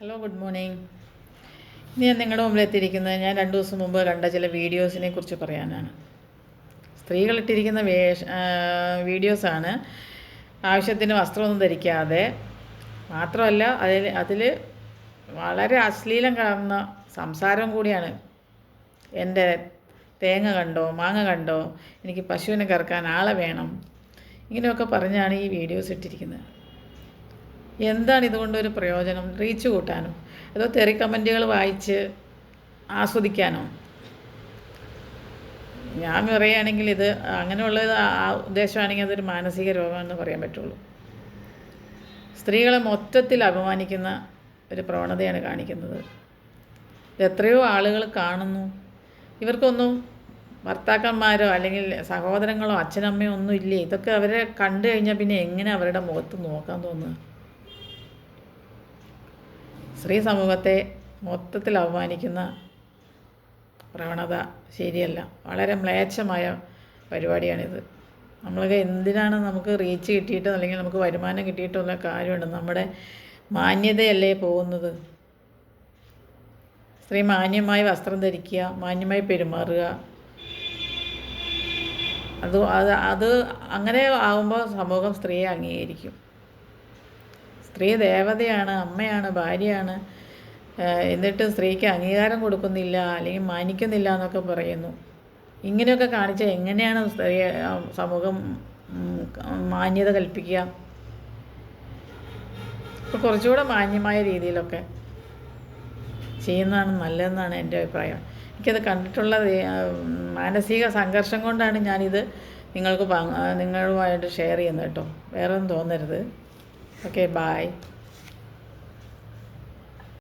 Hello, good morning. ഇന്ന് ഞാൻ നിങ്ങളുടെ മുമ്പിലെത്തിയിരിക്കുന്നത് ഞാൻ 2 ദിവസം മുമ്പ് കണ്ട ചില വീഡിയോസിനെ കുറിച്ച് പറയാനാണ്. സ്ത്രീകളിട്ടിരിക്കുന്ന വീഡിയോസാണ്. ആവശ്യത്തിന് വസ്ത്രമൊന്നും ധരിക്കാതെ, മാത്രമല്ല അതിൽ വളരെ അശ്ലീലം കലർന്ന സംസാരം കൂടിയാണ്. എൻ്റെ തേങ്ങ കണ്ടോ, മാങ്ങ കണ്ടോ, എനിക്ക് പശുവിനെ കറക്കാൻ ആളെ വേണം, ഇങ്ങനെയൊക്കെ പറഞ്ഞാണ് ഈ വീഡിയോസ് ഇട്ടിരിക്കുന്നത്. എന്താണ് ഇതുകൊണ്ടൊരു പ്രയോജനം? റീച്ച് കൂട്ടാനോ, അതോ തെറി കമൻറ്റുകൾ വായിച്ച് ആസ്വദിക്കാനോ? ഞാൻ പറയുകയാണെങ്കിൽ ഇത് അങ്ങനെയുള്ളത് ഉദ്ദേശമാണെങ്കിൽ അതൊരു മാനസിക രോഗമെന്ന് പറയാൻ പറ്റുള്ളൂ. സ്ത്രീകളെ മൊത്തത്തിൽ അപമാനിക്കുന്ന ഒരു പ്രവണതയാണ് കാണിക്കുന്നത്. എത്രയോ ആളുകൾ കാണുന്നു. ഇവർക്കൊന്നും ഭർത്താക്കന്മാരോ അല്ലെങ്കിൽ സഹോദരങ്ങളോ അച്ഛനമ്മയോ ഒന്നും ഇല്ലേ? ഇതൊക്കെ അവരെ കണ്ടു കഴിഞ്ഞാൽ പിന്നെ എങ്ങനെ അവരുടെ മുഖത്ത് നോക്കാൻ തോന്നുക? സ്ത്രീ സമൂഹത്തെ മൊത്തത്തിൽ അപമാനിക്കുന്ന പ്രവണത ശരിയല്ല. വളരെ മ്ലേച്ഛമായ പരിപാടിയാണിത്. നമ്മളൊക്കെ എന്തിനാണ് നമുക്ക് റീച്ച് കിട്ടിയിട്ട് അല്ലെങ്കിൽ നമുക്ക് വരുമാനം കിട്ടിയിട്ടുള്ള കാര്യമുണ്ട്? നമ്മുടെ മാന്യതയല്ലേ പോകുന്നത്? സ്ത്രീ മാന്യമായി വസ്ത്രം ധരിക്കുക, മാന്യമായി പെരുമാറുക. അത് അങ്ങനെ ആകുമ്പോൾ സമൂഹം സ്ത്രീയെ അംഗീകരിക്കും. സ്ത്രീ ദേവതയാണ്, അമ്മയാണ്, ഭാര്യയാണ്. എന്നിട്ട് സ്ത്രീക്ക് അംഗീകാരം കൊടുക്കുന്നില്ല അല്ലെങ്കിൽ മാനിക്കുന്നില്ല എന്നൊക്കെ പറയുന്നു. ഇങ്ങനെയൊക്കെ കാണിച്ചാൽ എങ്ങനെയാണ് സമൂഹം മാന്യത കൽപ്പിക്കുക? ഇപ്പോൾ കുറച്ചുകൂടെ മാന്യമായ രീതിയിലൊക്കെ ചെയ്യുന്നതാണ് നല്ലതെന്നാണ് എൻ്റെ അഭിപ്രായം. എനിക്കത് കണ്ടിട്ടുള്ള മാനസിക സംഘർഷം കൊണ്ടാണ് ഞാനിത് നിങ്ങളുമായിട്ട് ഷെയർ ചെയ്യുന്നത് കേട്ടോ. വേറെ ഒന്നും തോന്നരുത്. Okay, bye.